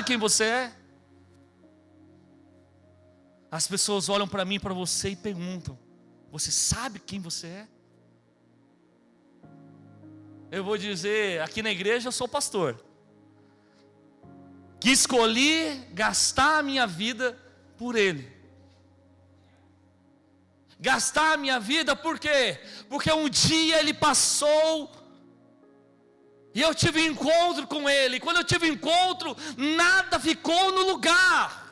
quem você é? As pessoas olham para mim e para você e perguntam: você sabe quem você é? Eu vou dizer, aqui na igreja eu sou pastor, que escolhi gastar a minha vida por Ele. Gastar a minha vida por quê? Porque um dia Ele passou e eu tive encontro com Ele. Quando eu tive encontro, nada ficou no lugar.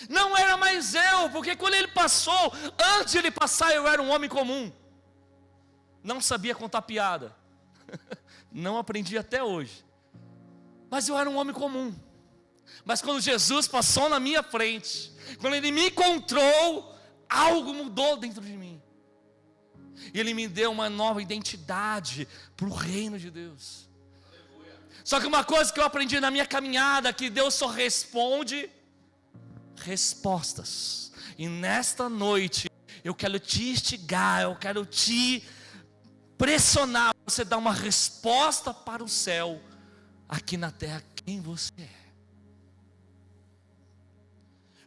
Não era mais eu, porque quando Ele passou, antes de Ele passar eu era um homem comum. Não sabia contar piada. Não aprendi até hoje. Mas eu era um homem comum. Mas quando Jesus passou na minha frente, quando Ele me encontrou, algo mudou dentro de mim. E Ele me deu uma nova identidade para o reino de Deus. Só que uma coisa que eu aprendi na minha caminhada, que Deus só responde respostas. E nesta noite eu quero te instigar, eu quero te pressionar para você dar uma resposta para o céu, aqui na terra, quem você é.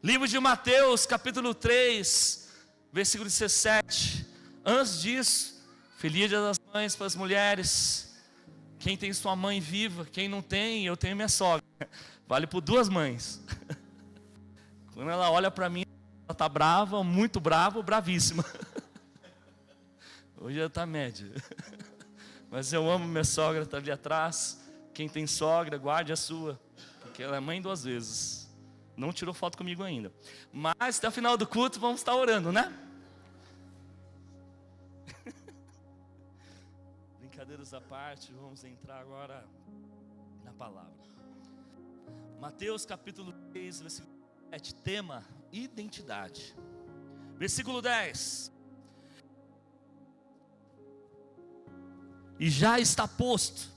Livro de Mateus, capítulo 3, versículo 17. Antes disso, feliz dia das mães para as mulheres. Quem tem sua mãe viva, quem não tem, eu tenho minha sogra. Vale por duas mães. Quando ela olha para mim, ela está brava, muito brava, bravíssima. Hoje ela está média. Mas eu amo minha sogra, está ali atrás. Quem tem sogra, guarde a sua, porque ela é mãe duas vezes. Não tirou foto comigo ainda. Mas até o final do culto vamos estar orando, né? Brincadeiras à parte, vamos entrar agora na palavra. Mateus capítulo 3, versículo 7, tema identidade. Versículo 10. E já está posto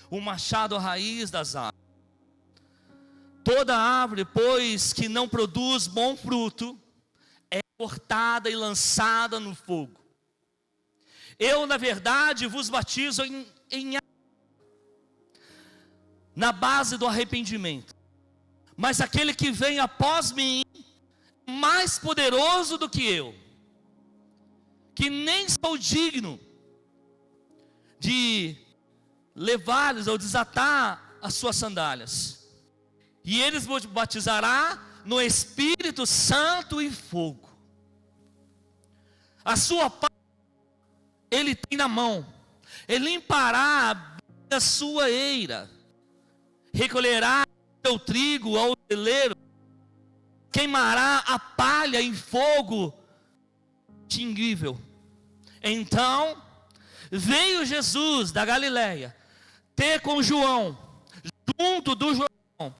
o machado à raiz das árvores. Toda árvore, pois, que não produz bom fruto, é cortada e lançada no fogo. Eu, na verdade, vos batizo na base do arrependimento. Mas aquele que vem após mim, mais poderoso do que eu, que nem sou digno de levar-lhes ou desatar as suas sandálias. E eles vos batizará no Espírito Santo e fogo. A sua pá ele tem na mão. Ele limpará a sua eira, recolherá o seu trigo ao celeiro, queimará a palha em fogo extinguível. Então veio Jesus da Galileia ter com João, junto do Jordão,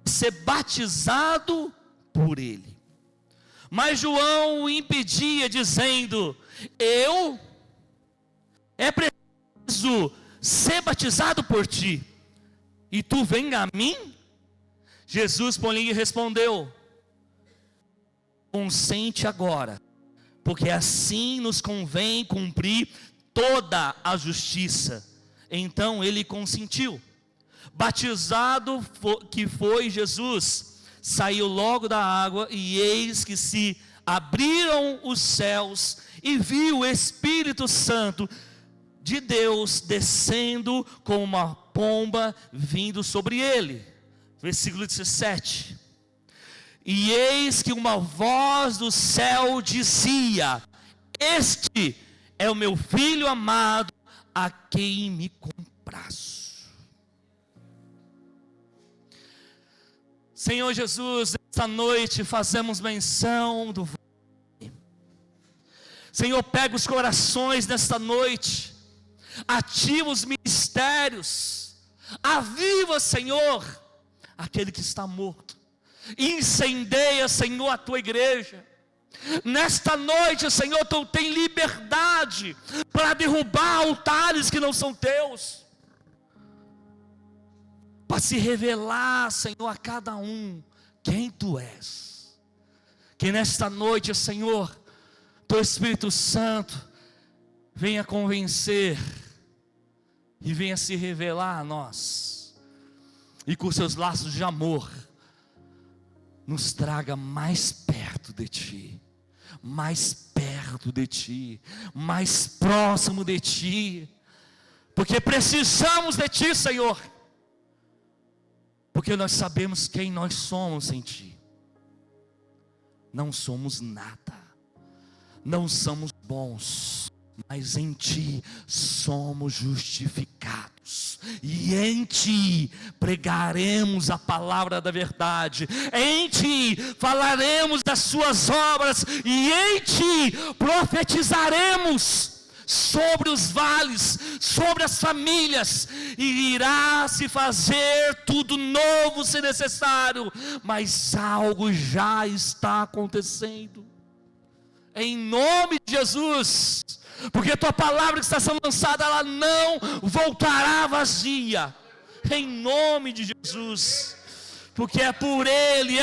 ser batizado por ele. Mas João o impedia, dizendo: é preciso ser batizado por ti, e tu vem a mim? Jesus, porém, respondeu: consente agora, porque assim nos convém cumprir toda a justiça. Então ele consentiu. Batizado que foi Jesus, saiu logo da água, e eis que se abriram os céus, e viu o Espírito Santo de Deus descendo como uma pomba, vindo sobre ele. Versículo 17. E eis que uma voz do céu dizia: este é o meu filho amado, a quem me comprazo. Senhor Jesus, esta noite fazemos menção do Senhor, pega os corações nesta noite, ativa os ministérios, aviva, Senhor, aquele que está morto, incendeia, Senhor, a tua igreja. Nesta noite, Senhor, tu tem liberdade para derrubar altares que não são teus, para se revelar, Senhor, a cada um quem tu és. Que nesta noite, Senhor, teu Espírito Santo venha convencer e venha se revelar a nós. e com seus laços de amor, nos traga mais perto de Ti, mais perto de Ti, mais próximo de Ti, porque precisamos de Ti, Senhor, porque nós sabemos quem nós somos sem Ti. Não somos nada, não somos bons, mas em Ti somos justificados, e em Ti pregaremos a palavra da verdade, em Ti falaremos das Suas obras, e em Ti profetizaremos sobre os vales, sobre as famílias, e irá se fazer tudo novo se necessário, mas algo já está acontecendo, em nome de Jesus, porque Tua palavra que está sendo lançada, ela não voltará vazia, em nome de Jesus, porque é por Ele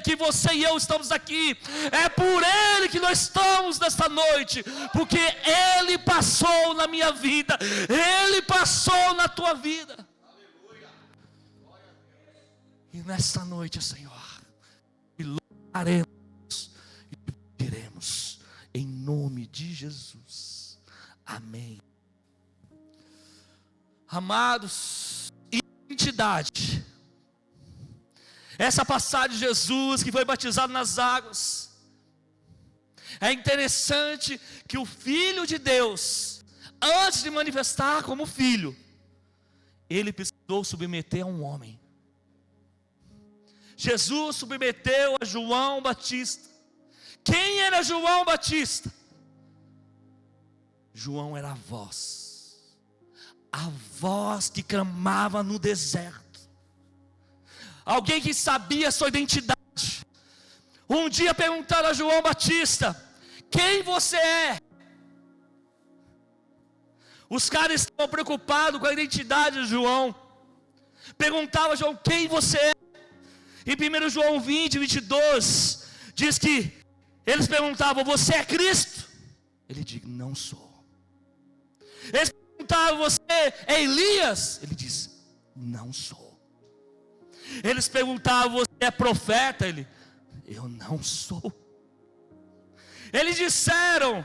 que você e eu estamos aqui, é por Ele que nós estamos nesta noite, porque Ele passou na minha vida, Ele passou na tua vida, e nesta noite, Senhor, louvaremos e pediremos, em nome de Jesus, amém. Amados, identidade. Essa passagem de Jesus que foi batizado nas águas, é interessante que o Filho de Deus, antes de manifestar como filho, ele precisou submeter a um homem. Jesus submeteu a João Batista. Quem era João Batista? João era a voz que clamava no deserto, alguém que sabia a sua identidade. Um dia perguntaram a João Batista: quem você é? Os caras estavam preocupados com a identidade de João. Perguntavam a João: quem você é? Em 1 João 20, 22, diz que eles perguntavam: você é Cristo? Ele disse: não sou. Eles perguntavam: você é Elias? Ele disse: não sou. Eles perguntavam: você é profeta? Ele: eu não sou. Eles disseram: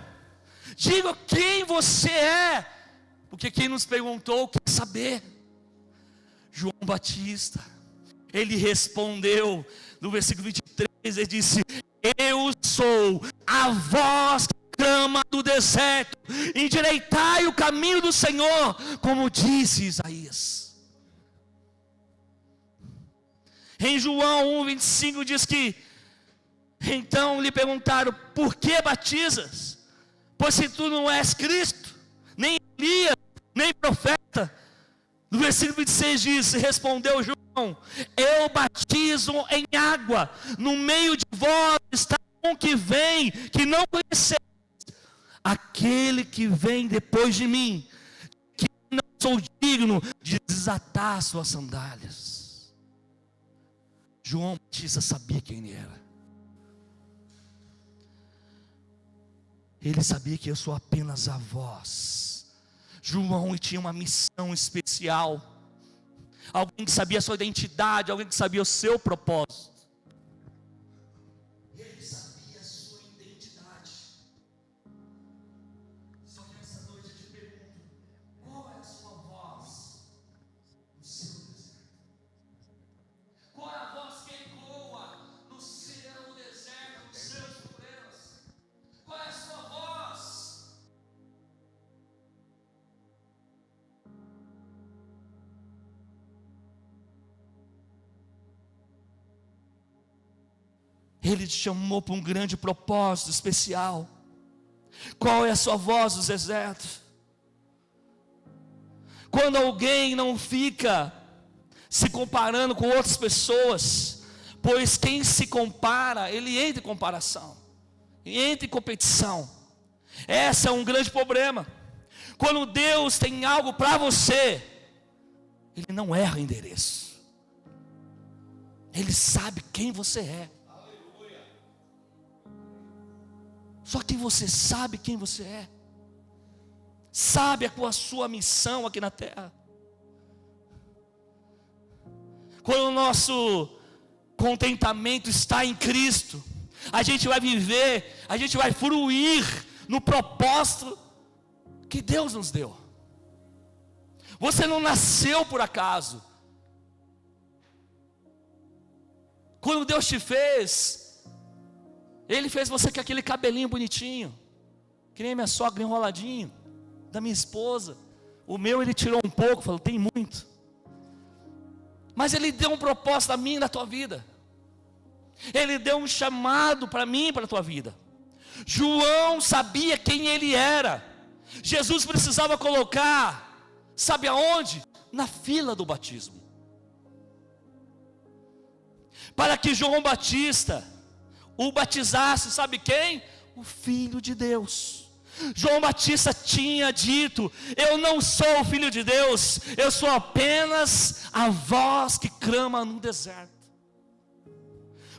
diga quem você é, porque quem nos perguntou quer saber. João Batista, ele respondeu no versículo 23, ele disse: eu sou a voz que clama do deserto, endireitai o caminho do Senhor, como disse Isaías. Em João 1:25 diz que então lhe perguntaram: por que batizas? Pois se tu não és Cristo, nem Elias, nem profeta. No versículo 26 diz: respondeu João: eu batizo em água, no meio de vós está um que vem, que não conheceis, aquele que vem depois de mim, que não sou digno de desatar suas sandálias. João Batista sabia quem ele era. Ele sabia que eu sou apenas a voz. João tinha uma missão especial. Alguém que sabia a sua identidade, alguém que sabia o seu propósito. Ele sabia a sua identidade. Só que essa noite eu te pergunto: qual é a sua voz no seu deserto? Qual é a voz que ecoa no seu deserto, nos seus problemas? Qual é a sua voz? Ele te chamou para um grande propósito especial. Qual é a sua voz no deserto? Quando alguém não fica se comparando com outras pessoas, pois quem se compara, ele entra em comparação, entra em competição. Esse é um grande problema. Quando Deus tem algo para você, Ele não erra endereço. Ele sabe quem você é. Só que você sabe quem você é, sabe a sua missão aqui na terra. quando o nosso contentamento está em Cristo, a gente vai viver, a gente vai fruir no propósito que Deus nos deu. Você não nasceu por acaso. Quando Deus te fez, Ele fez você com aquele cabelinho bonitinho, que nem minha sogra, enroladinho, da minha esposa. O meu Ele tirou um pouco, falou, tem muito. Mas Ele deu um propósito a mim e na tua vida. Ele deu um chamado para mim e para a tua vida. João sabia quem ele era. Jesus precisava colocar, sabe aonde? Na fila do batismo. Para que João Batista o batizasse, sabe quem? O Filho de Deus. João Batista tinha dito, eu não sou o Filho de Deus, eu sou apenas a voz que clama no deserto.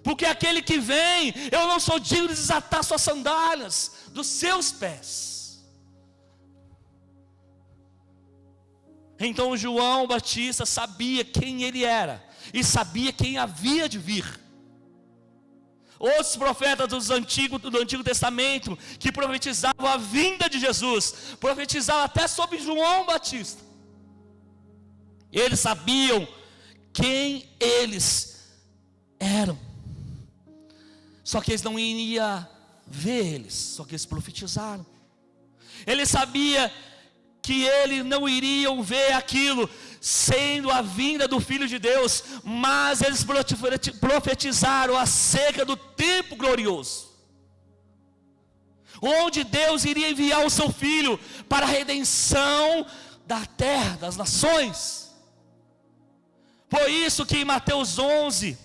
Porque aquele que vem, eu não sou digno de desatar suas sandálias dos seus pés. Então João Batista sabia quem ele era, e sabia quem havia de vir. Outros profetas do Antigo Testamento, que profetizavam a vinda de Jesus, profetizavam até sobre João Batista. Eles sabiam quem eles eram. Só que eles não iriam ver eles, só que eles profetizaram. Eles sabiam que eles não iriam ver aquilo, sendo a vinda do Filho de Deus, mas eles profetizaram acerca do tempo glorioso, onde Deus iria enviar o seu Filho para a redenção da terra, das nações. Por isso que em Mateus 11,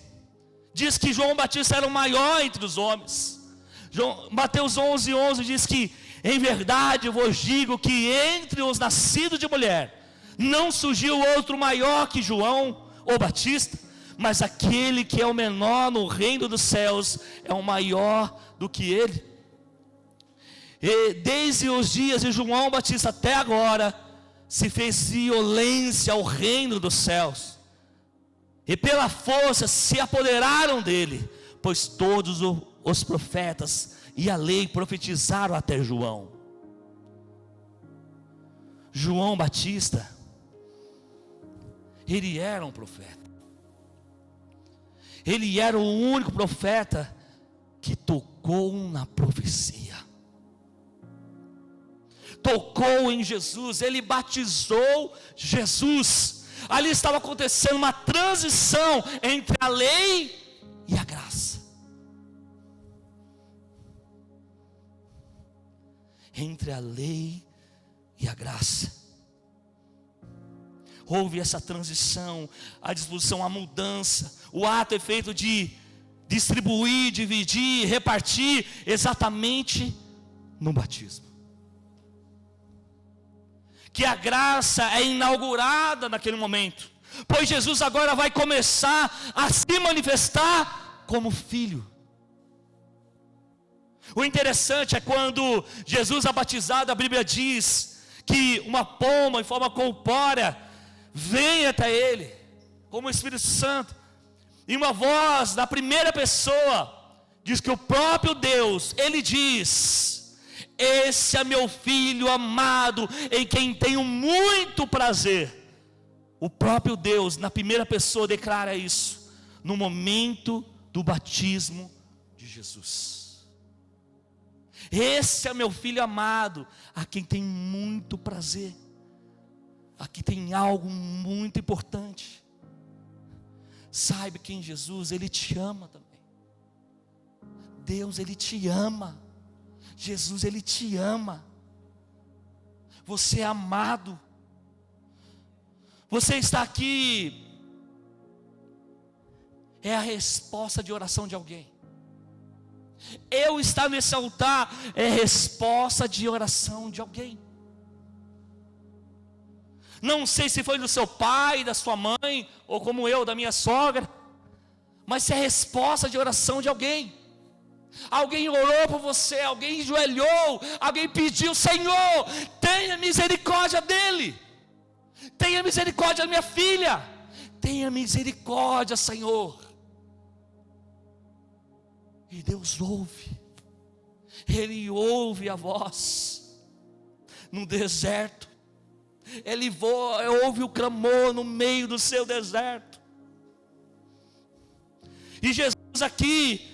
diz que João Batista era o maior entre os homens. Mateus 11 diz que, em verdade eu vos digo que entre os nascidos de mulher, não surgiu outro maior que João ou Batista, mas aquele que é o menor no reino dos céus, é o maior do que ele. E desde os dias de João Batista até agora, se fez violência ao reino dos céus, e pela força se apoderaram dele, pois todos os profetas e a lei profetizaram até João. João Batista, ele era um profeta. Ele era o único profeta que tocou na profecia. Tocou em Jesus, ele batizou Jesus. Ali estava acontecendo uma transição entre a lei e a graça. Entre a lei e a graça. Houve essa transição, a disposição, a mudança. O ato é feito de distribuir, dividir, repartir, exatamente no batismo. Que a graça é inaugurada naquele momento, pois Jesus agora vai começar a se manifestar como filho. O interessante é quando Jesus é batizado, a Bíblia diz que uma pomba em forma corpórea vem até ele, como o Espírito Santo, e uma voz da primeira pessoa diz que o próprio Deus, ele diz: esse é meu filho amado, em quem tenho muito prazer. O próprio Deus, na primeira pessoa, declara isso, no momento do batismo de Jesus. Esse é meu filho amado, a quem tem muito prazer. Aqui tem algo muito importante. Saiba que em Jesus Ele te ama também. Deus, Ele te ama. Jesus, Ele te ama. Você é amado. Você está aqui, é a resposta de oração de alguém. Eu estar nesse altar é resposta de oração de alguém. Não sei se foi do seu pai, da sua mãe, ou como eu, da minha sogra, mas é resposta de oração de alguém. Alguém orou por você, alguém enjoelhou, alguém pediu: Senhor, tenha misericórdia dele, tenha misericórdia da minha filha, tenha misericórdia, Senhor. E Deus ouve, Ele ouve a voz no deserto, Ele ouve o clamor no meio do seu deserto. E Jesus aqui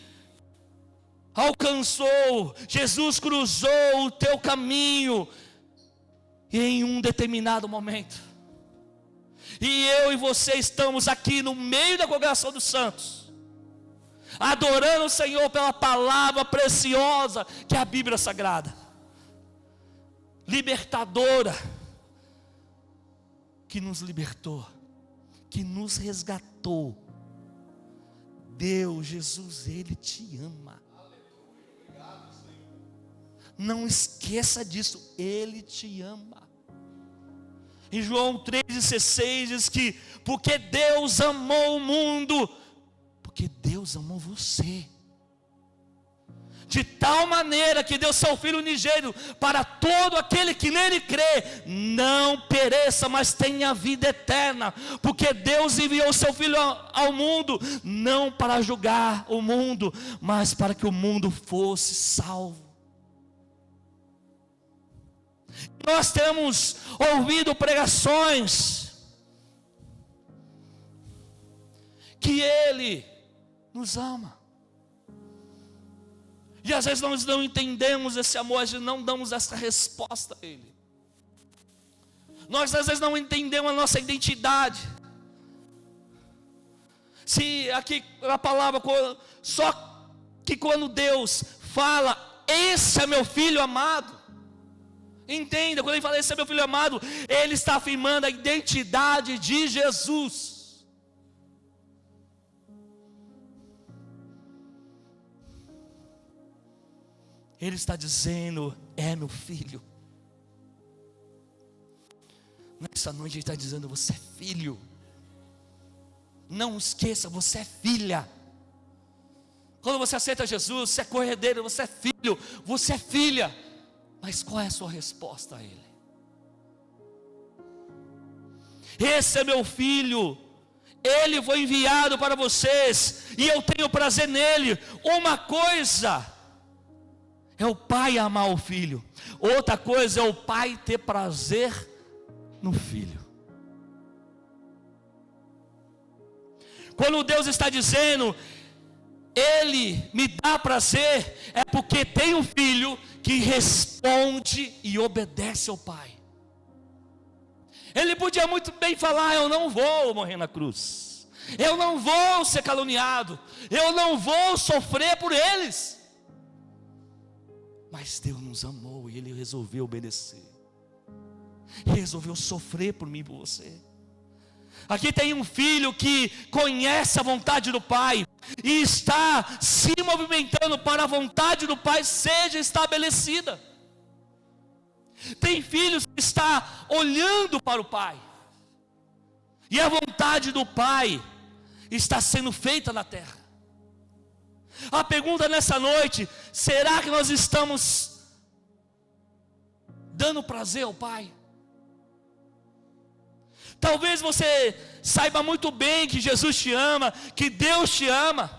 alcançou, Jesus cruzou o teu caminho, e em um determinado momento, e eu e você estamos aqui no meio da congregação dos santos, adorando o Senhor pela palavra preciosa que é a Bíblia Sagrada, libertadora, que nos libertou, que nos resgatou. Deus, Jesus, Ele te ama. Não esqueça disso, Ele te ama. Em João 3,16 diz que, porque Deus amou o mundo, porque Deus amou você, de tal maneira que deu seu Filho unigênito, para todo aquele que nele crê, não pereça, mas tenha vida eterna. Porque Deus enviou seu Filho ao mundo, não para julgar o mundo, mas para que o mundo fosse salvo. Nós temos ouvido pregações que Ele nos ama, e às vezes nós não entendemos esse amor, às vezes não damos essa resposta a Ele. Nós às vezes não entendemos a nossa identidade. Se aqui a palavra, só que quando Deus fala, esse é meu filho amado, entenda, quando Ele fala esse é meu filho amado, Ele está afirmando a identidade de Jesus. Ele está dizendo, é meu filho. Nessa noite Ele está dizendo, você é filho. Não esqueça, você é filha. Quando você aceita Jesus, você é corredeiro, você é filho, você é filha. Mas qual é a sua resposta a Ele? Esse é meu filho, Ele foi enviado para vocês, e eu tenho prazer nele. Uma coisa é o pai amar o filho, outra coisa é o pai ter prazer no filho. Quando Deus está dizendo, Ele me dá prazer, é porque tem um filho que responde e obedece ao pai. Ele podia muito bem falar, eu não vou morrer na cruz, eu não vou ser caluniado, eu não vou sofrer por eles. Mas Deus nos amou e Ele resolveu obedecer. Resolveu sofrer por mim e por você. Aqui tem um filho que conhece a vontade do Pai e está se movimentando para a vontade do Pai seja estabelecida. Tem filhos que estão olhando para o Pai, e a vontade do Pai está sendo feita na terra. A pergunta nessa noite, será que nós estamos dando prazer ao Pai? Talvez você saiba muito bem que Jesus te ama, que Deus te ama.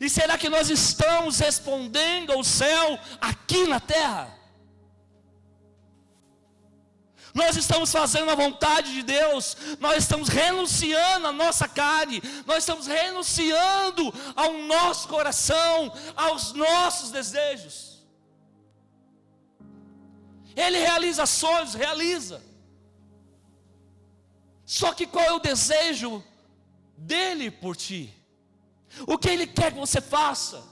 E será que nós estamos respondendo ao céu aqui na terra? Nós estamos fazendo a vontade de Deus, nós estamos renunciando à nossa carne, nós estamos renunciando ao nosso coração, aos nossos desejos. Ele realiza sonhos, realiza. Só que qual é o desejo dele por ti? O que ele quer que você faça?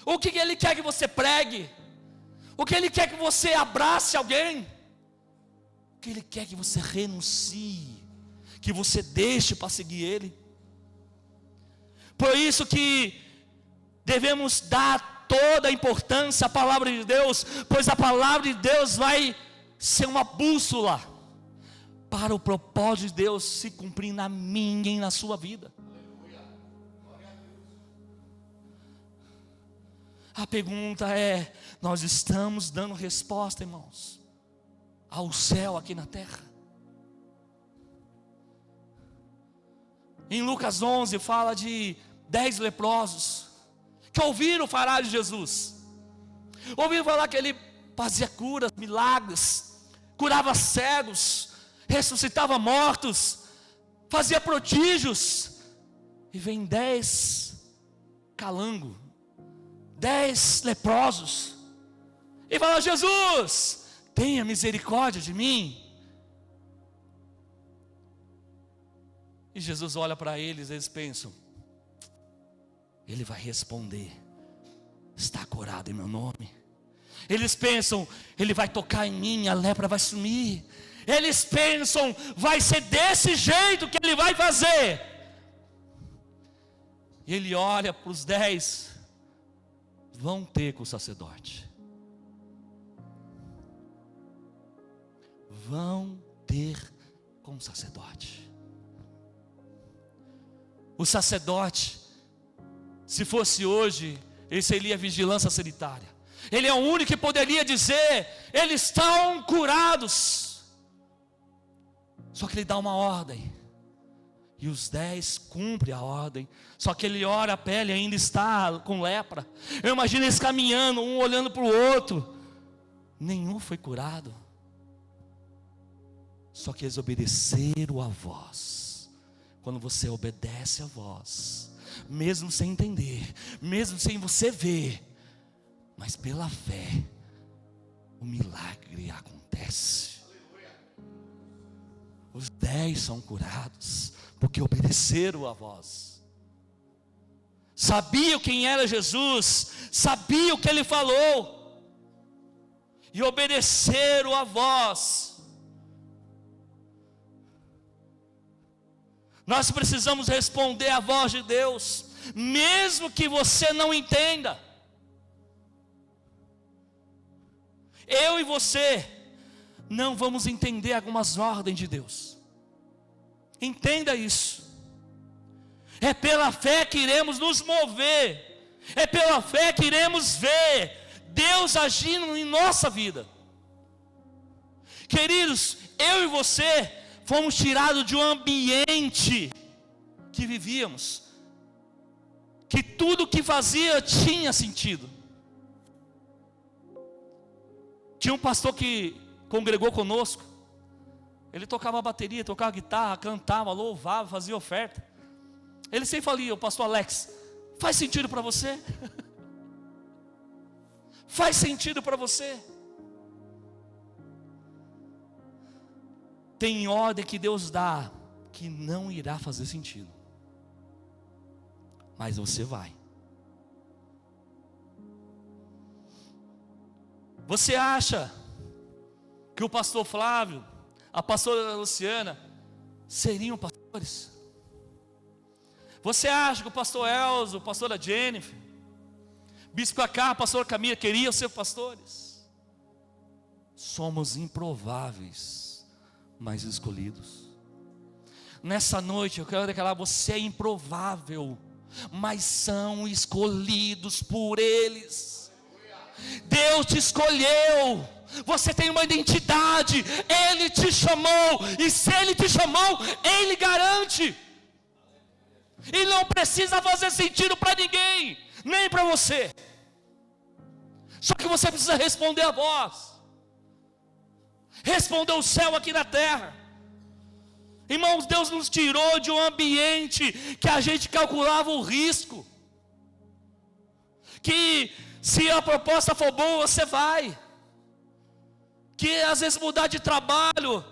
O que ele quer que você pregue? O que ele quer que você abrace alguém? O que ele quer que você renuncie, que você deixe para seguir ele? Por isso que devemos dar toda a importância à palavra de Deus, pois a palavra de Deus vai ser uma bússola para o propósito de Deus se cumprir na minha e na sua vida. A pergunta é, nós estamos dando resposta, irmãos, ao céu aqui na terra? Em Lucas 11 fala de 10 leprosos que ouviram falar de Jesus. Ouviram falar que ele fazia curas, milagres, curava cegos, ressuscitava mortos, fazia prodígios. E vem 10 calangos, 10 leprosos, e fala: Jesus, tenha misericórdia de mim. E Jesus olha para eles pensam: ele vai responder, está curado em meu nome. Eles pensam: ele vai tocar em mim, a lepra vai sumir. Eles pensam: vai ser desse jeito que ele vai fazer. E ele olha para os 10, vão ter com o sacerdote. Vão ter com o sacerdote. O sacerdote, se fosse hoje, ele seria vigilância sanitária. Ele é o único que poderia dizer: eles estão curados. Só que ele dá uma ordem, e os 10 cumprem a ordem. Só que ele olha, a pele ainda está com lepra. Eu imagino eles caminhando, um olhando para o outro. Nenhum foi curado. Só que eles obedeceram a voz. Quando você obedece a voz, mesmo sem entender, mesmo sem você ver, mas pela fé, o milagre acontece. Os 10 são curados, porque obedeceram a voz. Sabiam quem era Jesus, sabiam o que ele falou, e obedeceram a voz. Nós precisamos responder à voz de Deus, mesmo que você não entenda. Eu e você não vamos entender algumas ordens de Deus. Entenda isso. É pela fé que iremos nos mover. É pela fé que iremos ver Deus agindo em nossa vida. Queridos, eu e você fomos tirados de um ambiente que vivíamos, que tudo que fazia tinha sentido. Tinha um pastor que congregou conosco. Ele tocava bateria, tocava guitarra, cantava, louvava, fazia oferta. Ele sempre falava: o pastor Alex, faz sentido para você? Faz sentido para você? Tem ordem que Deus dá que não irá fazer sentido, mas você vai. Você acha que o pastor Flávio, a pastora Luciana seriam pastores? Você acha que o pastor Elzo, a pastora Jennifer, bispo Cacá, a pastora Camila queriam ser pastores? Somos improváveis, mas escolhidos. Nessa noite eu quero declarar: você é improvável, mas são escolhidos por eles. Deus te escolheu. Você tem uma identidade. Ele te chamou, e se Ele te chamou, Ele garante. E não precisa fazer sentido para ninguém, nem para você. Só que você precisa responder a voz, responder o céu aqui na terra. Irmãos, Deus nos tirou de um ambiente que a gente calculava o risco, que se a proposta for boa, você vai, que às vezes mudar de trabalho,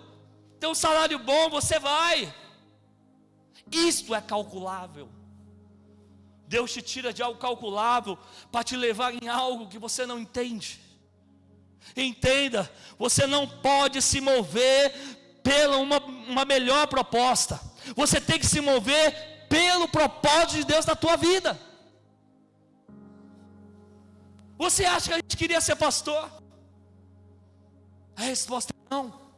ter um salário bom, você vai. Isto é calculável. Deus te tira de algo calculável para te levar em algo que você não entende. Entenda, você não pode se mover pela uma melhor proposta. Você tem que se mover pelo propósito de Deus na tua vida. Você acha que a gente queria ser pastor? A resposta é não.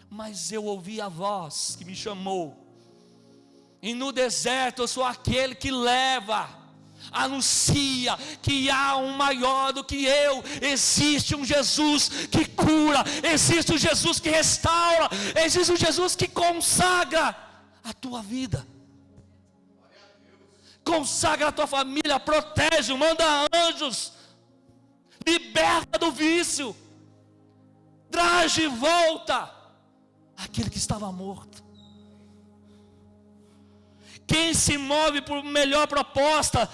Mas eu ouvi a voz que me chamou. E no deserto eu sou aquele que leva, anuncia que há um maior do que eu. Existe um Jesus que cura, existe um Jesus que restaura, existe um Jesus que consagra a tua vida. Consagra a tua família, protege, manda anjos, liberta do vício, traz de volta aquele que estava morto. Quem se move por melhor proposta,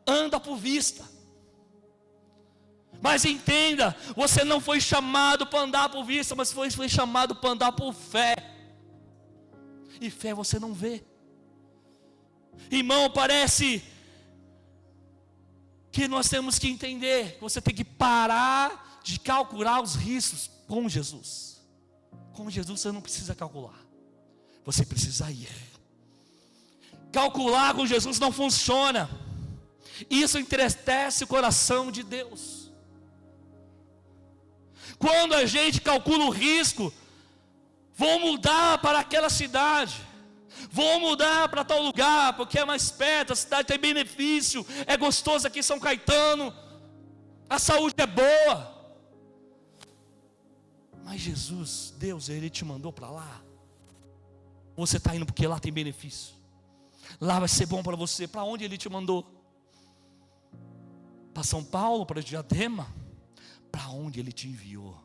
anda por vista. Mas entenda, você não foi chamado para andar por vista, mas foi chamado para andar por fé. E fé você não vê. Irmão, parece que nós temos que entender, você tem que parar de calcular os riscos com Jesus. Com Jesus você não precisa calcular, você precisa ir. Calcular com Jesus não funciona. Isso entristece o coração de Deus. Quando a gente calcula o risco, vou mudar para aquela cidade, vou mudar para tal lugar, porque é mais perto, a cidade tem benefício, é gostoso aqui em São Caetano, a saúde é boa. Mas Jesus, Deus, Ele te mandou para lá. Você está indo porque lá tem benefício, lá vai ser bom para você. Para onde Ele te mandou? Para São Paulo, para Diadema? Para onde Ele te enviou?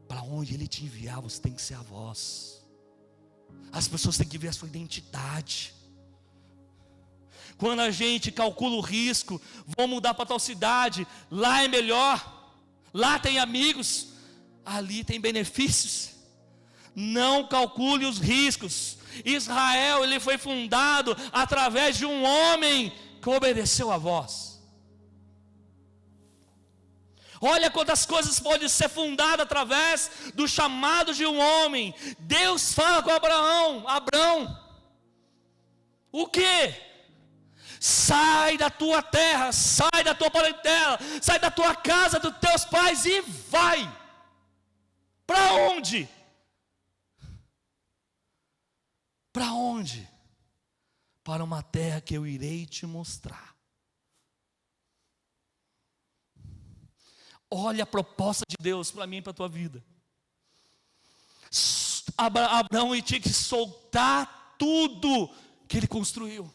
Para onde Ele te enviar, você tem que ser a voz. As pessoas têm que ver a sua identidade. Quando a gente calcula o risco, vou mudar para tal cidade, lá é melhor, lá tem amigos, ali tem benefícios. Não calcule os riscos. Israel, ele foi fundado através de um homem que obedeceu a voz. Olha quantas coisas podem ser fundadas através do chamado de um homem. Deus fala com Abraão, o que? Sai da tua terra, sai da tua parentela, sai da tua casa, dos teus pais e vai. Para onde? Para onde? Para uma terra que eu irei te mostrar. Olha a proposta de Deus para mim e para a tua vida. Abraão tinha que soltar tudo que ele construiu.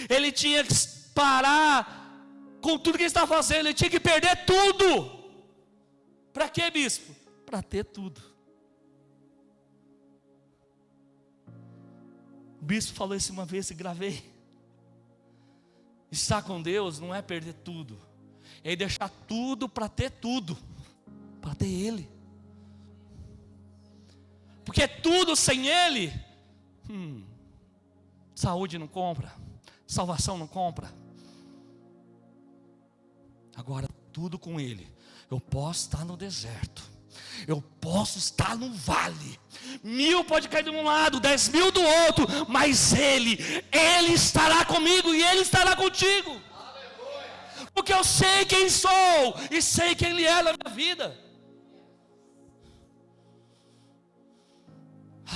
Ele tinha que parar com tudo que ele estava fazendo. Ele tinha que perder tudo. Para quê, bispo? Para ter tudo. O bispo falou isso uma vez e gravei. Estar com Deus não é perder tudo, é deixar tudo para ter tudo, para ter Ele. Porque tudo sem Ele, saúde não compra, salvação não compra. Agora tudo com Ele. Eu posso estar no deserto, eu posso estar no vale, 1000 pode cair de um lado, 10.000 do outro, mas Ele estará comigo e Ele estará contigo. Porque eu sei quem sou e sei quem Ele é na minha vida.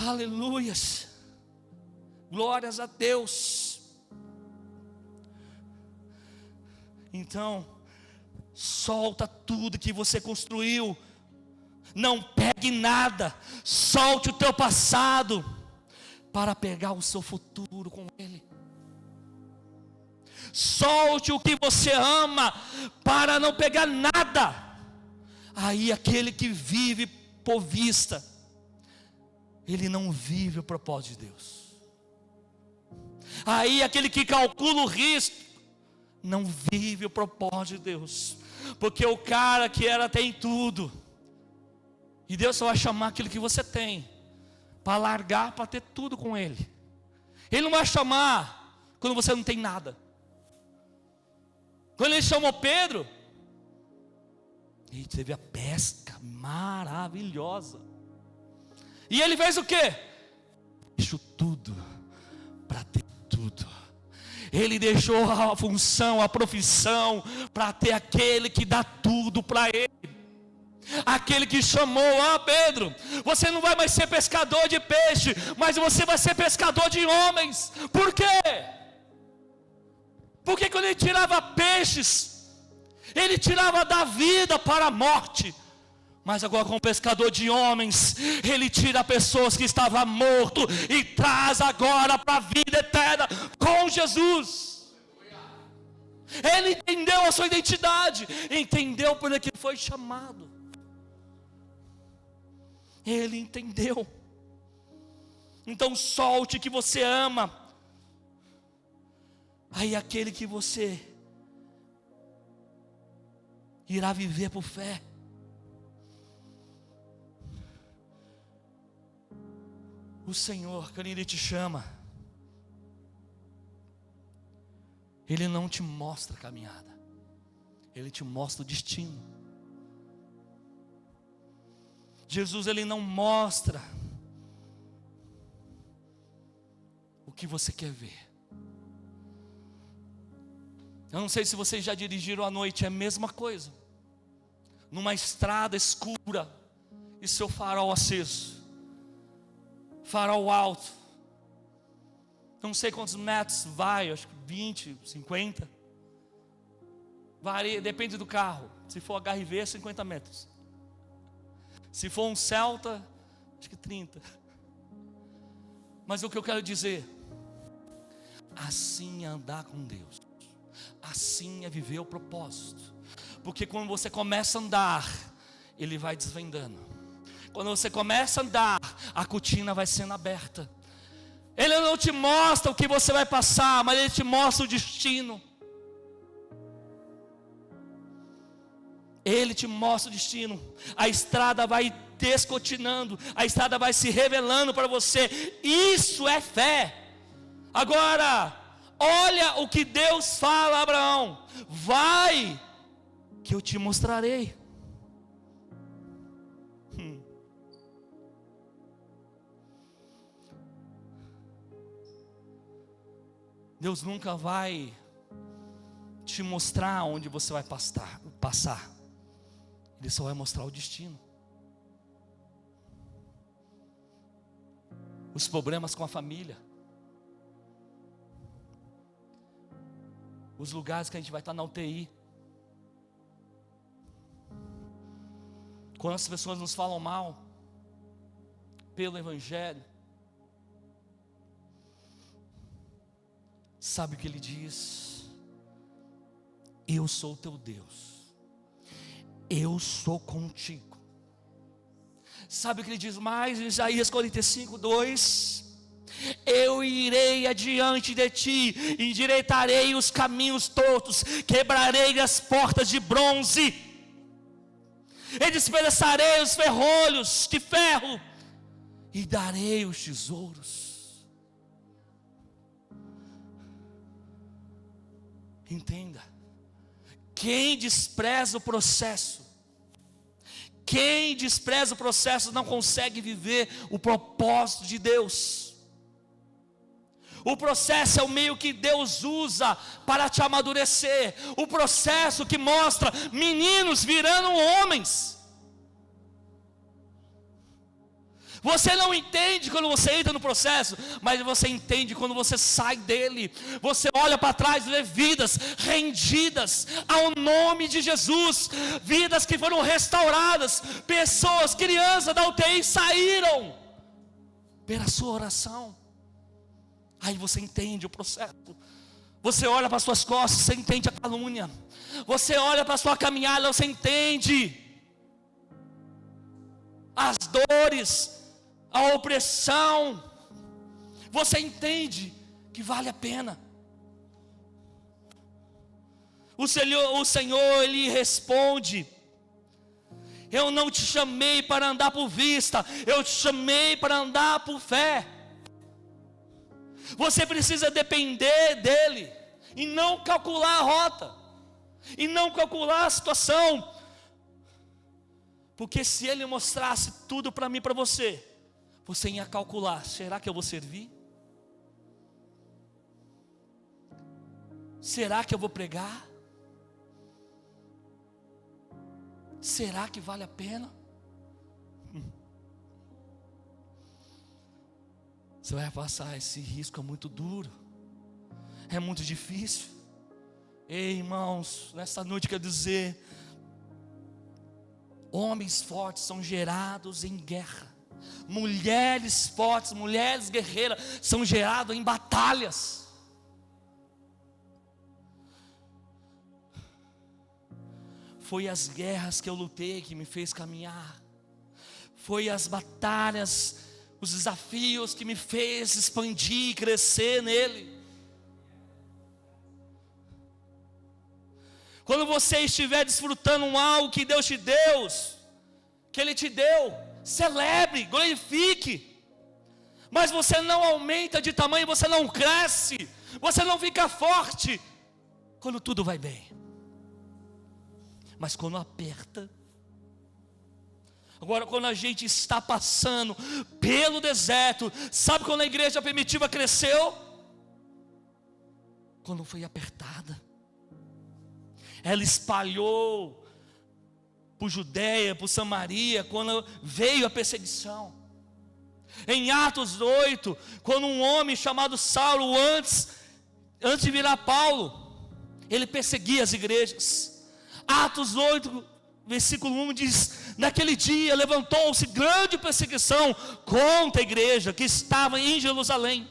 Aleluias, glórias a Deus. Então, solta tudo que você construiu. Não pegue nada. Solte o teu passado para pegar o seu futuro com Ele. Solte o que você ama para não pegar nada. Aí aquele que vive por vista, ele não vive o propósito de Deus. Aí aquele que calcula o risco, não vive o propósito de Deus. Porque o cara que tem tudo, e Deus só vai chamar aquilo que você tem, para largar, para ter tudo com Ele. Ele não vai chamar quando você não tem nada. Quando Ele chamou Pedro, Ele teve a pesca maravilhosa. E Ele fez o quê? Deixou tudo para ter tudo. Ele deixou a função, a profissão, para ter aquele que dá tudo para Ele. Aquele que chamou, Pedro, você não vai mais ser pescador de peixe, mas você vai ser pescador de homens. Por quê? Porque quando Ele tirava peixes, Ele tirava da vida para a morte. Mas agora, como pescador de homens, Ele tira pessoas que estavam mortas e traz agora para a vida eterna com Jesus. Ele entendeu a sua identidade, entendeu por que foi chamado. Ele entendeu. Então solte o que você ama. Aí aquele que você irá viver por fé. O Senhor, quando Ele te chama, Ele não te mostra a caminhada, Ele te mostra o destino. Jesus, Ele não mostra o que você quer ver. Eu não sei se vocês já dirigiram à noite, é a mesma coisa. Numa estrada escura e seu farol aceso, farol alto, não sei quantos metros vai, acho que 20, 50, varia, depende do carro. Se for HRV, 50 metros. Se for um Celta, acho que 30. Mas o que eu quero dizer, assim é andar com Deus, assim é viver o propósito. Porque quando você começa a andar, Ele vai desvendando. Quando você começa a andar, a cortina vai sendo aberta. Ele não te mostra o que você vai passar, mas Ele te mostra o destino. Ele te mostra o destino. A estrada vai descortinando, a estrada vai se revelando para você. Isso é fé. Agora, olha o que Deus fala a Abraão: vai, que eu te mostrarei. Deus nunca vai te mostrar onde você vai passar. Ele só vai mostrar o destino. Os problemas com a família, os lugares que a gente vai estar na UTI, quando as pessoas nos falam mal pelo Evangelho, sabe o que Ele diz? Eu sou o teu Deus, eu sou contigo. Sabe o que Ele diz mais em Isaías 45:2? Eu irei adiante de ti, endireitarei os caminhos tortos, quebrarei as portas de bronze, e despedaçarei os ferrolhos de ferro, e darei os tesouros. Entenda, quem despreza o processo, não consegue viver o propósito de Deus. O processo é o meio que Deus usa para te amadurecer. O processo que mostra meninos virando homens. Você não entende quando você entra no processo, mas você entende quando você sai dele. Você olha para trás e vê vidas rendidas ao nome de Jesus, vidas que foram restauradas, pessoas, crianças da UTI saíram pela sua oração. Aí você entende o processo. Você olha para as suas costas, você entende a calúnia. Você olha para a sua caminhada, você entende as dores, a opressão. Você entende que vale a pena. O Senhor Ele responde: eu não te chamei para andar por vista, eu te chamei para andar por fé. Você precisa depender dEle, e não calcular a rota, e não calcular a situação. Porque se Ele mostrasse tudo para mim e para você, você ia calcular: será que eu vou servir? Será que eu vou pregar? Será que vale a pena? Você vai passar, esse risco é muito duro, é muito difícil. Ei, irmãos, nessa noite quero dizer, Homens fortes são gerados em guerra. Mulheres fortes, mulheres guerreiras são geradas em batalhas. Foi as guerras que eu lutei que me fez caminhar. Foi as batalhas, os desafios que me fez expandir, crescer nele. Quando você estiver desfrutando algo que Deus te deu, que Ele te deu, celebre, glorifique. Mas você não aumenta de tamanho, você não cresce, você não fica forte quando tudo vai bem. Mas quando aperta, agora quando a gente está passando pelo deserto, sabe quando a igreja primitiva cresceu? Quando foi apertada. Ela espalhou por Judeia, por Samaria, quando veio a perseguição. Em Atos 8, quando um homem chamado Saulo, antes de virar Paulo, ele perseguia as igrejas. Atos 8, versículo 1 diz: naquele dia levantou-se grande perseguição contra a igreja que estava em Jerusalém,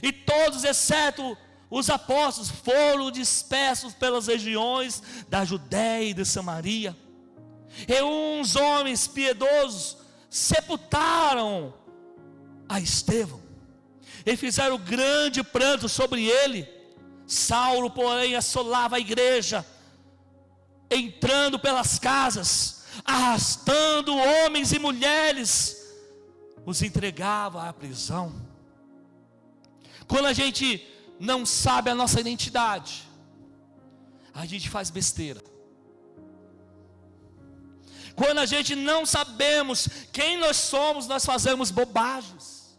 e todos, exceto os apóstolos, foram dispersos pelas regiões da Judéia e de Samaria. E uns homens piedosos sepultaram a Estevão e fizeram grande pranto sobre ele. Saulo, porém, assolava a igreja, entrando pelas casas, arrastando homens e mulheres, os entregava à prisão. Quando a gente não sabe a nossa identidade, a gente faz besteira. Quando a gente não sabemos quem nós somos, nós fazemos bobagens.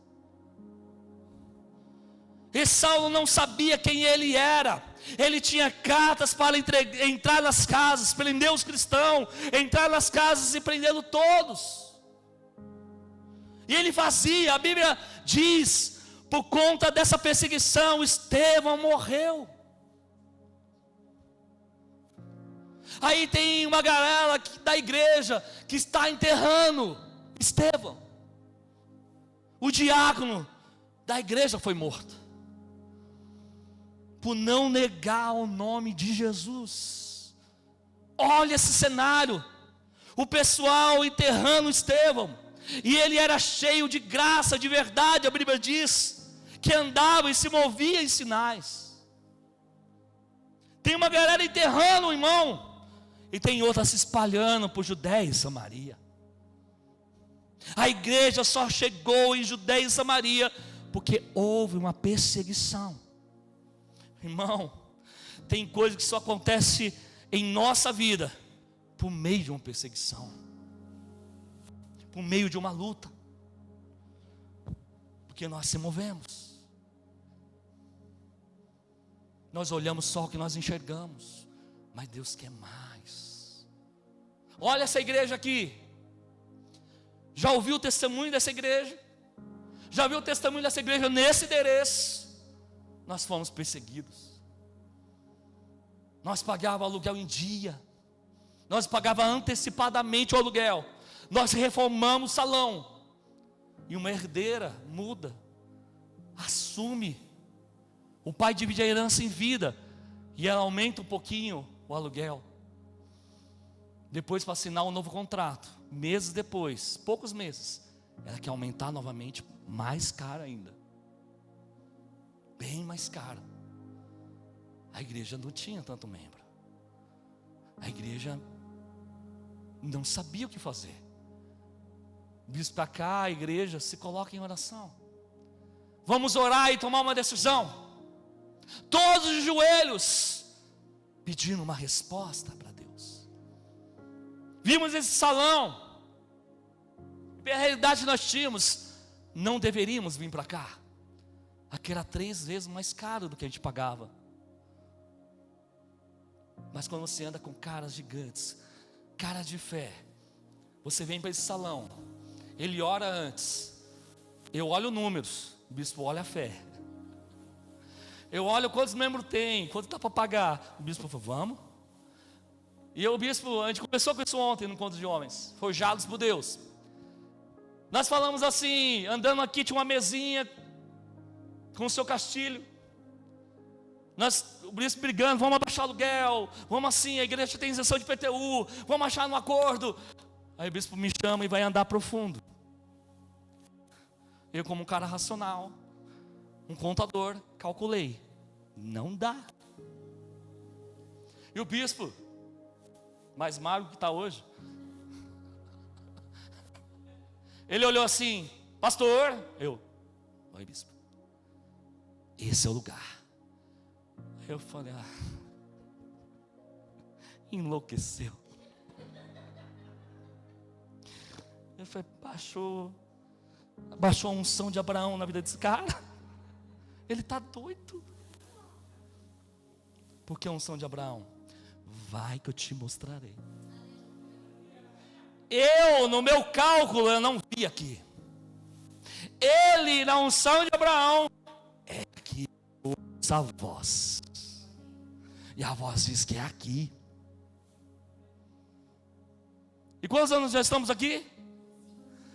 E Saulo não sabia quem ele era. Ele tinha cartas para entrar nas casas, prender os cristãos, entrar nas casas e prendê-lo todos. E ele fazia, a Bíblia diz, por conta dessa perseguição, Estevão morreu. Aí tem uma galera da igreja que está enterrando Estevão. O diácono da igreja foi morto por não negar o nome de Jesus. Olha esse cenário. O pessoal enterrando Estevão. E ele era cheio de graça, de verdade, a Bíblia diz que andava e se movia em sinais. Tem uma galera enterrando o irmão, e tem outra se espalhando por Judéia e Samaria. A igreja só chegou em Judéia e Samaria porque houve uma perseguição. Irmão, tem coisa que só acontece em nossa vida por meio de uma perseguição, por meio de uma luta, porque nós se movemos. Nós olhamos só o que nós enxergamos, mas Deus quer mais. Olha essa igreja aqui. Já ouviu o testemunho dessa igreja? Já viu o testemunho dessa igreja nesse endereço? Nós fomos perseguidos. Nós pagávamos aluguel em dia. Nós pagávamos antecipadamente o aluguel. Nós reformamos o salão. E uma herdeira muda, assume. O pai divide a herança em vida, e ela aumenta um pouquinho o aluguel. Depois, para assinar um novo contrato, meses depois, poucos meses, ela quer aumentar novamente, mais caro ainda, bem mais caro. A igreja não tinha tanto membro, a igreja não sabia o que fazer. Bispo para cá, a igreja se coloca em oração. Vamos orar e tomar uma decisão. Todos os joelhos pedindo uma resposta para Deus. Vimos esse salão. A realidade que nós tínhamos, não deveríamos vir para cá. Aqui era 3 vezes mais caro do que a gente pagava. Mas quando você anda com caras gigantes, caras de fé, você vem para esse salão, ele ora antes, eu olho números, o bispo olha a fé. Eu olho quantos membros tem, quanto está para pagar. O bispo falou, vamos. E o bispo, a gente começou com isso ontem no Encontro de Homens, forjados por Deus. Nós falamos assim, andando aqui, tinha uma mesinha com o seu Castilho. O bispo brigando, vamos abaixar aluguel, vamos assim, a igreja tem isenção de PTU, vamos achar um acordo. Aí o bispo me chama e vai andar profundo. Eu, como um cara racional, um contador, calculei, não dá. E o bispo, mais magro que está hoje, ele olhou assim, pastor, oi bispo, esse é o lugar. Eu falei, enlouqueceu. Eu falei, baixou a unção de Abraão na vida desse cara. Ele está doido. Por que a unção de Abraão? Vai que eu te mostrarei. No meu cálculo, eu não vi aqui. Ele, na unção de Abraão, é que ouça a voz. E a voz diz que é aqui. E quantos anos já estamos aqui?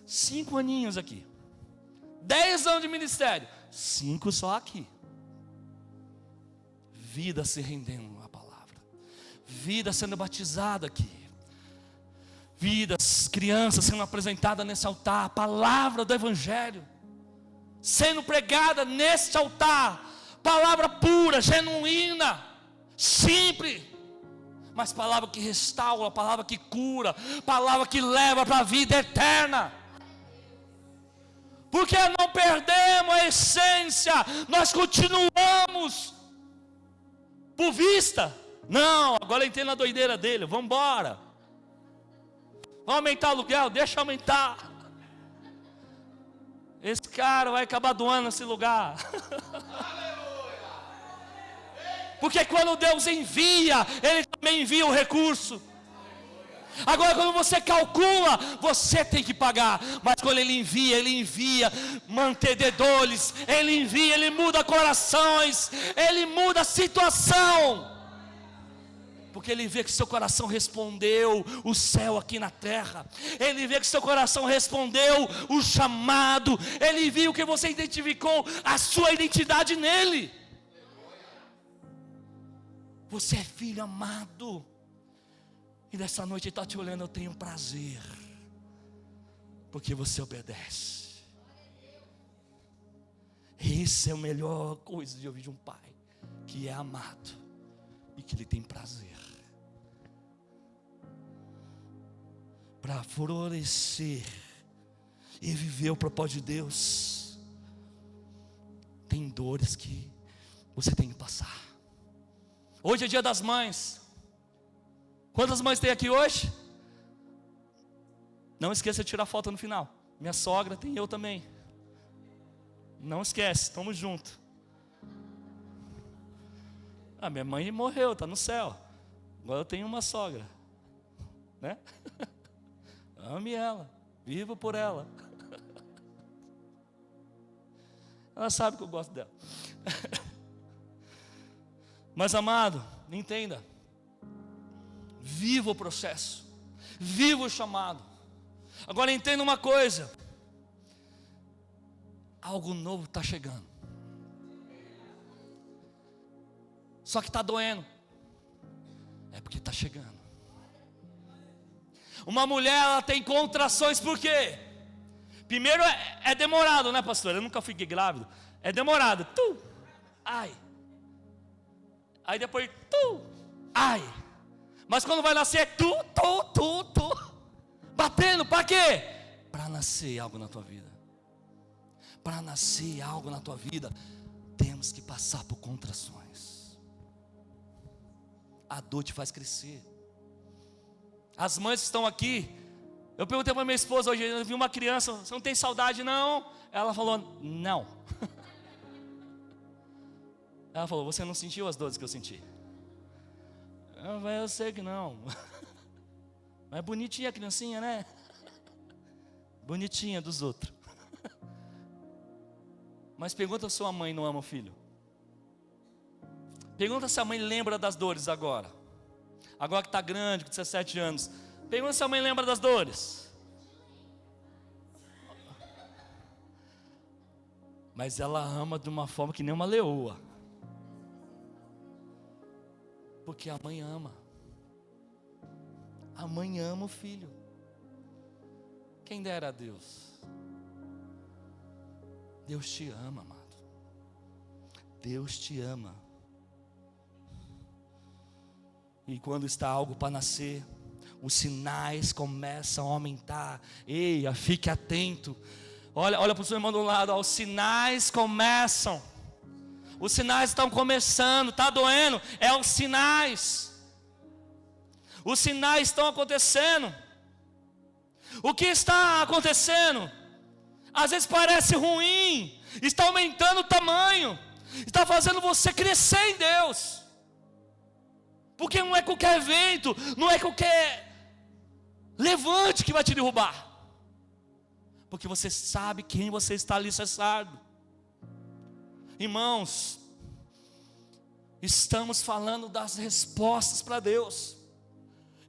5 aninhos aqui. 10 anos de ministério. 5 só aqui. Vida se rendendo à palavra. Vida sendo batizada aqui. Vidas, crianças sendo apresentadas nesse altar. A palavra do Evangelho sendo pregada neste altar. Palavra pura, genuína, simples. Mas palavra que restaura, palavra que cura, palavra que leva para a vida eterna. Porque não perdemos a essência, nós continuamos por vista. Não, agora eu entendo a doideira dele, vamos embora. Vamos aumentar o aluguel, deixa aumentar. Esse cara vai acabar doando esse lugar. Porque quando Deus envia, Ele também envia o recurso. Agora quando você calcula, você tem que pagar. Mas quando Ele envia mantenedores, Ele envia, Ele muda corações, Ele muda a situação. Porque Ele vê que seu coração respondeu o céu aqui na terra. Ele vê que seu coração respondeu o chamado. Ele viu que você identificou a sua identidade nele. Você é filho amado. E nessa noite Ele está te olhando, eu tenho prazer. Porque você obedece. Essa é a melhor coisa de ouvir de um pai. Que é amado. E que Ele tem prazer. Para florescer. E viver o propósito de Deus. Tem dores que você tem que passar. Hoje é dia das mães. Quantas mães tem aqui hoje? Não esqueça de tirar foto no final. Minha sogra tem, eu também. Não esquece, estamos juntos. Minha mãe morreu, está no céu. Agora eu tenho uma sogra, né? Ame ela, vivo por ela. Ela sabe que eu gosto dela. Mas amado, entenda. Viva o processo. Viva o chamado. Agora entenda uma coisa. Algo novo está chegando. Só que está doendo. É porque está chegando. Uma mulher, ela tem contrações, por quê? Primeiro é demorado, né pastor? Eu nunca fiquei grávido. É demorado. Ai. Aí depois, ai. Mas quando vai nascer, é batendo, para quê? Para nascer algo na tua vida. Para nascer algo na tua vida, temos que passar por contrações. A dor te faz crescer. As mães que estão aqui, eu perguntei para minha esposa hoje, eu vi uma criança, você não tem saudade não? Ela falou, não. Ela falou, você não sentiu as dores que eu senti? Eu sei que não. Mas bonitinha a criancinha, né? Bonitinha dos outros. Mas pergunta se sua mãe não ama o filho. Pergunta se a mãe lembra das dores agora. Agora que está grande, com 17 anos. Pergunta se a mãe lembra das dores. Mas ela ama de uma forma que nem uma leoa. Porque a mãe ama. A mãe ama o filho. Quem dera a Deus. Deus te ama, amado. Deus te ama. E quando está algo para nascer, os sinais começam a aumentar. Eia, fique atento. Olha para o seu irmão do lado, ó, os sinais começam. Os sinais estão começando, está doendo, é os sinais. Os sinais estão acontecendo. O que está acontecendo? Às vezes parece ruim, está aumentando o tamanho, está fazendo você crescer em Deus. Porque não é qualquer evento, não é qualquer levante que vai te derrubar. Porque você sabe quem você está alicerçado. Irmãos, estamos falando das respostas para Deus.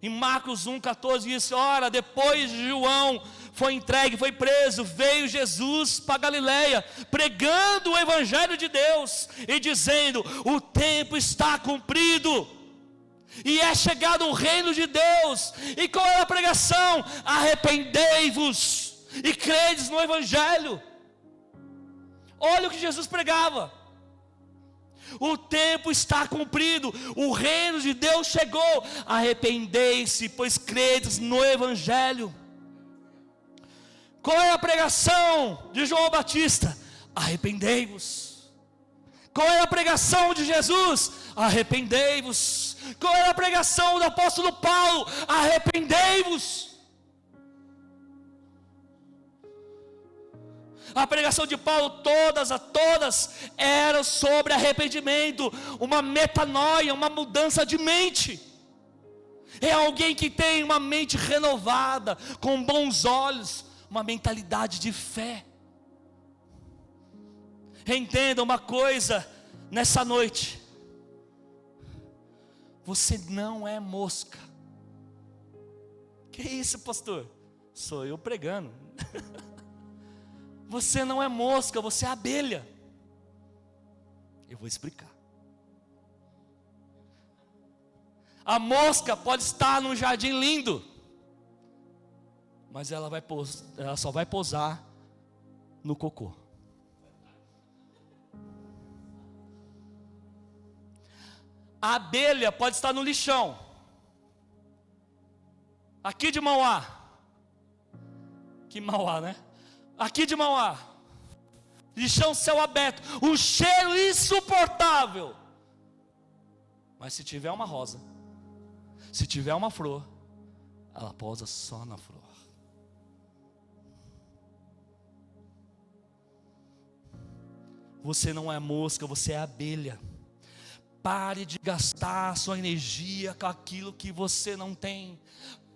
Em Marcos 1,14 diz: ora, depois de João foi entregue, foi preso, veio Jesus para Galileia, pregando o Evangelho de Deus, e dizendo: o tempo está cumprido, e é chegado o reino de Deus. E qual é a pregação? Arrependei-vos e credes no Evangelho. Olha o que Jesus pregava: o tempo está cumprido, o reino de Deus chegou, arrependei-se, pois credes no Evangelho. Qual é a pregação de João Batista? Arrependei-vos. Qual é a pregação de Jesus? Arrependei-vos. Qual é a pregação do apóstolo Paulo? Arrependei-vos. A pregação de Paulo, todas eram sobre arrependimento, uma metanoia, uma mudança de mente. É alguém que tem uma mente renovada, com bons olhos, uma mentalidade de fé. Entenda uma coisa nessa noite: você não é mosca. Que isso, pastor? Sou eu pregando. Você não é mosca, você é abelha. Eu vou explicar. A mosca pode estar num jardim lindo, mas ela só vai pousar no cocô. A abelha pode estar no lixão. Aqui de Mauá. Que Mauá, né? Aqui de Mauá, lixão, céu aberto, um cheiro insuportável. Mas se tiver uma rosa, se tiver uma flor, ela pousa só na flor. Você não é mosca, você é abelha. Pare de gastar a sua energia com aquilo que você não tem.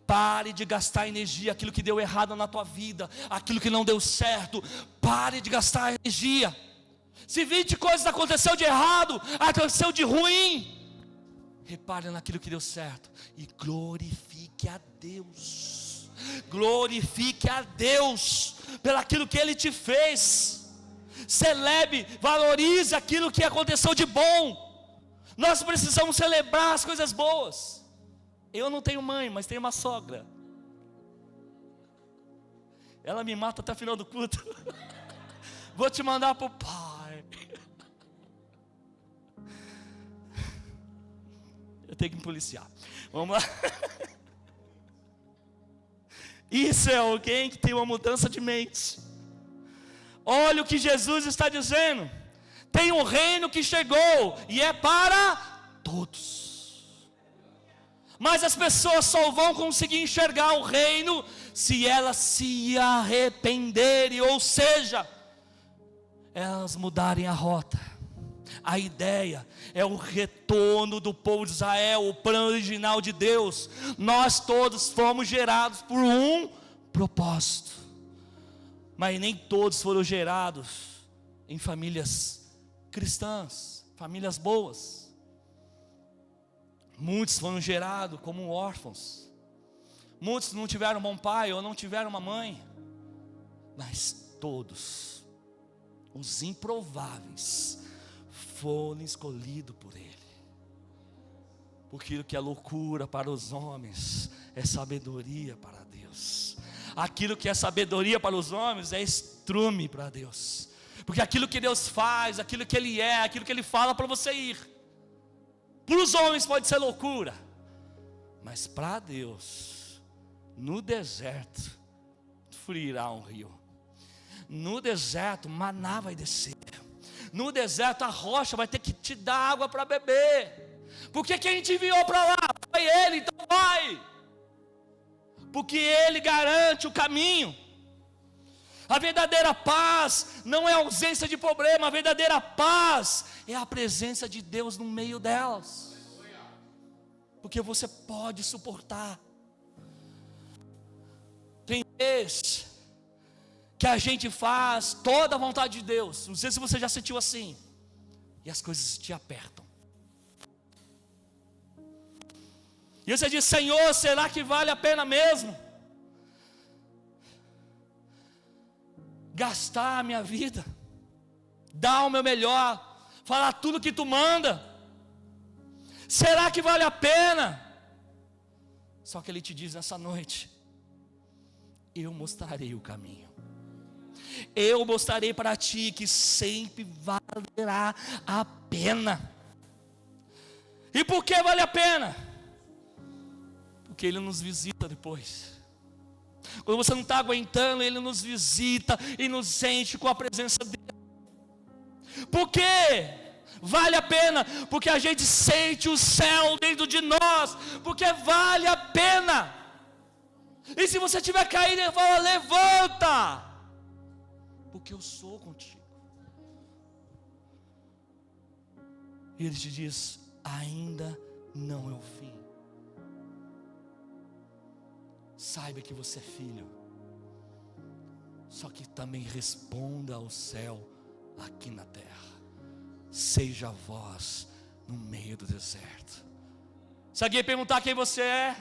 Pare de gastar energia, aquilo que deu errado na tua vida, aquilo que não deu certo. Pare de gastar energia. Se 20 coisas aconteceu de errado, aconteceu de ruim, repare naquilo que deu certo e glorifique a Deus. Glorifique a Deus pelaquilo que Ele te fez. Celebre, valorize aquilo que aconteceu de bom. Nós precisamos celebrar as coisas boas. Eu não tenho mãe, mas tenho uma sogra. Ela me mata até o final do culto. Vou te mandar para o pai. Eu tenho que me policiar. Vamos lá. Isso é alguém que tem uma mudança de mente. Olha o que Jesus está dizendo: tem um reino que chegou e é para todos. Mas as pessoas só vão conseguir enxergar o reino se elas se arrependerem, ou seja, elas mudarem a rota. A ideia é o retorno do povo de Israel, o plano original de Deus. Nós todos fomos gerados por um propósito, mas nem todos foram gerados em famílias cristãs, famílias boas. Muitos foram gerados como órfãos. Muitos não tiveram um bom pai ou não tiveram uma mãe. Mas todos, os improváveis, foram escolhidos por Ele. Porque aquilo que é loucura para os homens é sabedoria para Deus. Aquilo que é sabedoria para os homens é estrume para Deus. Porque aquilo que Deus faz, aquilo que Ele é, aquilo que Ele fala para você ir, para os homens pode ser loucura, mas para Deus, no deserto fluirá um rio. No deserto maná vai descer. No deserto a rocha vai ter que te dar água para beber. Porque quem te enviou para lá foi Ele, então vai. Porque Ele garante o caminho. A verdadeira paz não é a ausência de problema. A verdadeira paz é a presença de Deus no meio delas. Porque você pode suportar. Tem vezes que a gente faz toda a vontade de Deus. Não sei se você já sentiu assim. E as coisas te apertam. E você diz: Senhor, será que vale a pena mesmo gastar a minha vida, dar o meu melhor, falar tudo que tu manda? Será que vale a pena? Só que Ele te diz nessa noite: eu mostrarei o caminho. Eu mostrarei para ti que sempre valerá a pena. E por que vale a pena? Porque Ele nos visita depois. Quando você não está aguentando, Ele nos visita e nos enche com a presença dEle. Por quê? Vale a pena, porque a gente sente o céu dentro de nós, porque vale a pena. E se você tiver caído, Ele fala: levanta, porque eu sou contigo. E Ele te diz: ainda não é o fim. Saiba que você é filho. Só que também responda ao céu aqui na terra. Seja a voz no meio do deserto. Se alguém perguntar quem você é,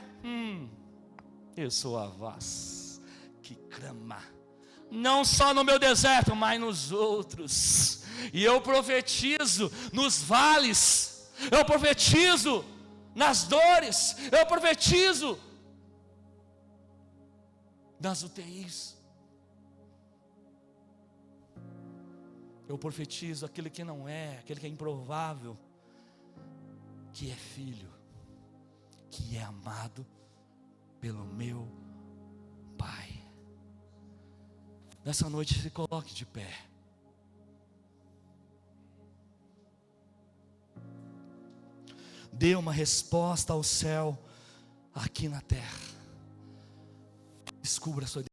eu sou a voz que clama, não só no meu deserto, mas nos outros. E eu profetizo nos vales, eu profetizo nas dores, eu profetizo nas UTIs. Eu profetizo aquele que não é, aquele que é improvável, que é filho, que é amado pelo meu Pai. Nessa noite se coloque de pé. Dê uma resposta ao céu aqui na terra. Descubra a sua